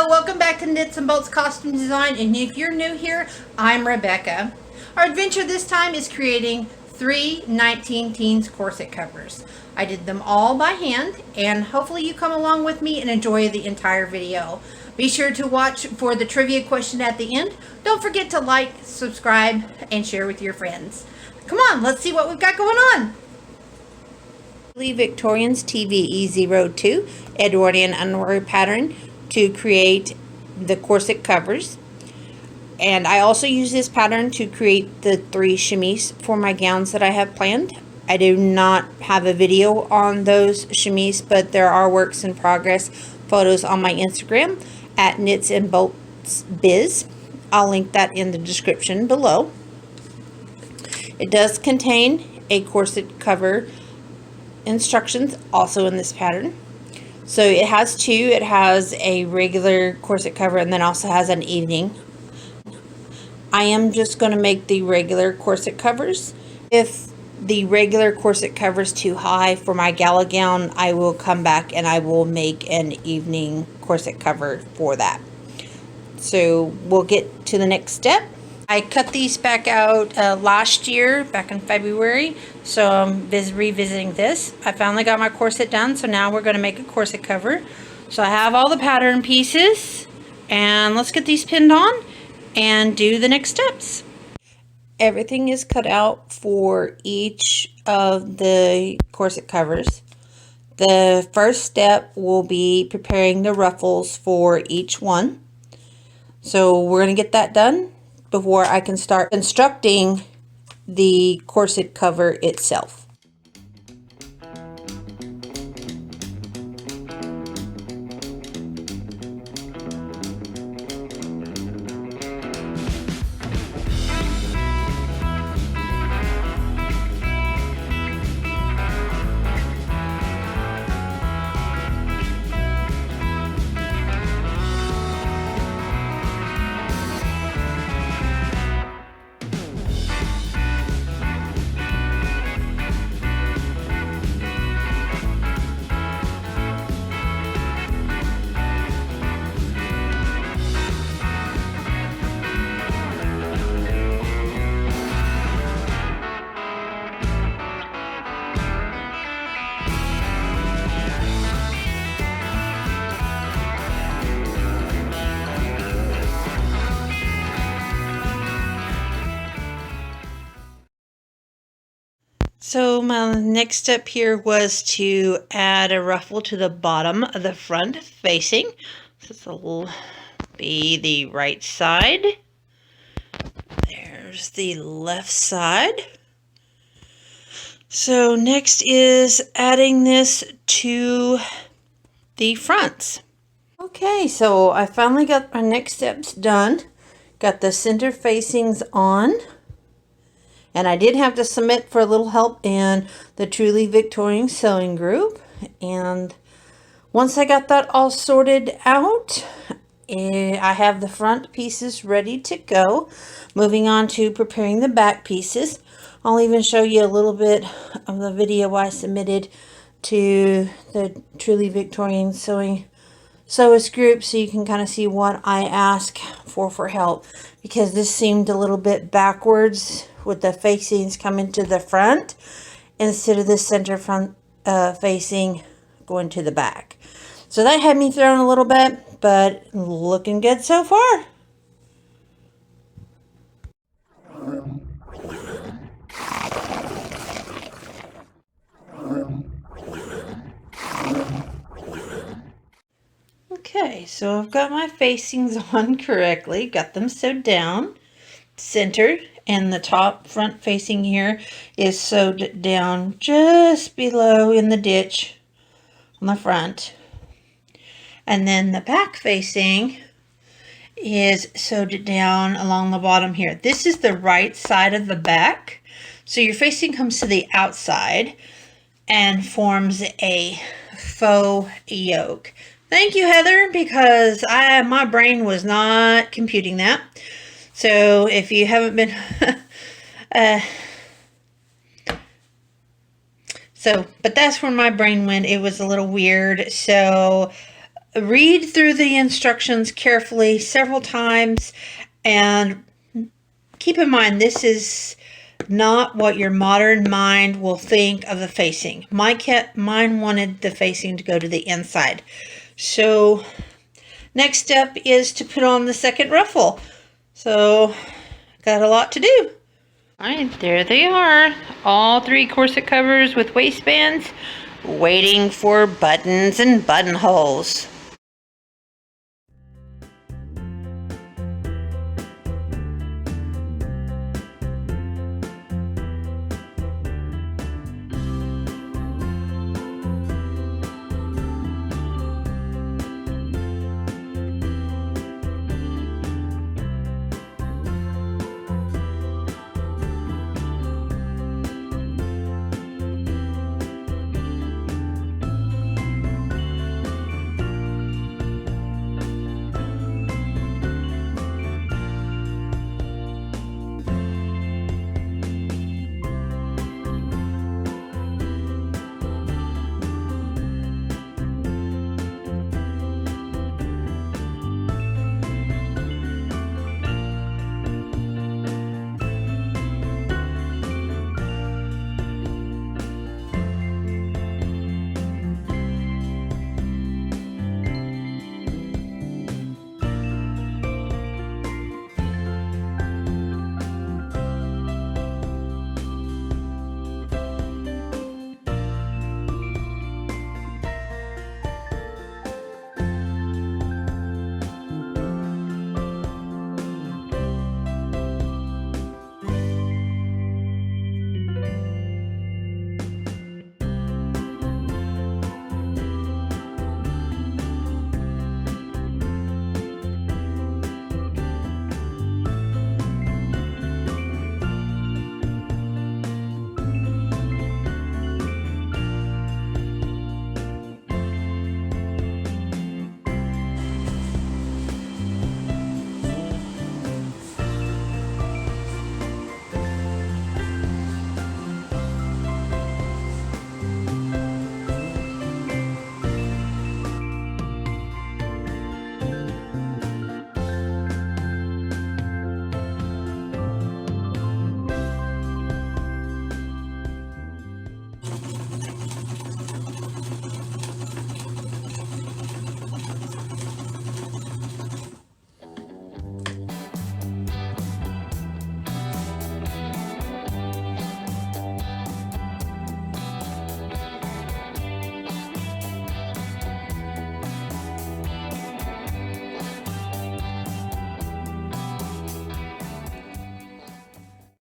Welcome back to Knits and Bolts Costume Design, and if you're new here, I'm Rebecca. Our adventure this time is creating 3 1910s corset covers. I did them all by hand, and hopefully you come along with me and enjoy the entire video. Be sure to watch for the trivia question at the end. Don't forget to like, subscribe, and share with your friends. Come on, let's see what we've got going on. Victorian's TVE02 Edwardian underwear pattern to create the corset covers, and I also use this pattern to create the 3 chemise for my gowns that I have planned. I do not have a video on those chemise, but there are works in progress photos on my Instagram at Knits and Bolts Biz. I'll link that in the description below. It does contain a corset cover instructions also in this pattern. So it has 2. It has a regular corset cover and then also has an evening. I am just going to make the regular corset covers. If the regular corset cover is too high for my gala gown, I will come back and I will make an evening corset cover for that. So we'll get to the next step. I cut these back out last year, back in February, so I'm revisiting this. I finally got my corset done, so now we're going to make a corset cover. So I have all the pattern pieces, and let's get these pinned on and do the next steps. Everything is cut out for each of the corset covers. The first step will be preparing the ruffles for each one. So we're going to get that done before I can start constructing the corset cover itself. So my next step here was to add a ruffle to the bottom of the front facing. So this will be the right side. There's the left side. So next is adding this to the fronts. Okay, so I finally got my next steps done. Got the center facings on. And I did have to submit for a little help in the Truly Victorian sewing group. And once I got that all sorted out, I have the front pieces ready to go. Moving on to preparing the back pieces. I'll even show you a little bit of the video I submitted to the Truly Victorian Sewist group, so you can kind of see what I ask for help, because this seemed a little bit backwards with the facings coming to the front instead of the center front facing going to the back. So that had me thrown a little bit, but looking good so far. Okay, so I've got my facings on correctly, got them sewed down, centered, and the top front facing here is sewed down just below in the ditch on the front. And then the back facing is sewed down along the bottom here. This is the right side of the back. So your facing comes to the outside and forms a faux yoke. Thank you, Heather, because my brain was not computing that. So if you haven't been but that's where my brain went. It was a little weird. So read through the instructions carefully several times, and keep in mind this is not what your modern mind will think of the facing. Mine wanted the facing to go to the inside. So next step is to put on the second ruffle. So got a lot to do. All right, there they are. All 3 corset covers with waistbands, waiting for buttons and buttonholes.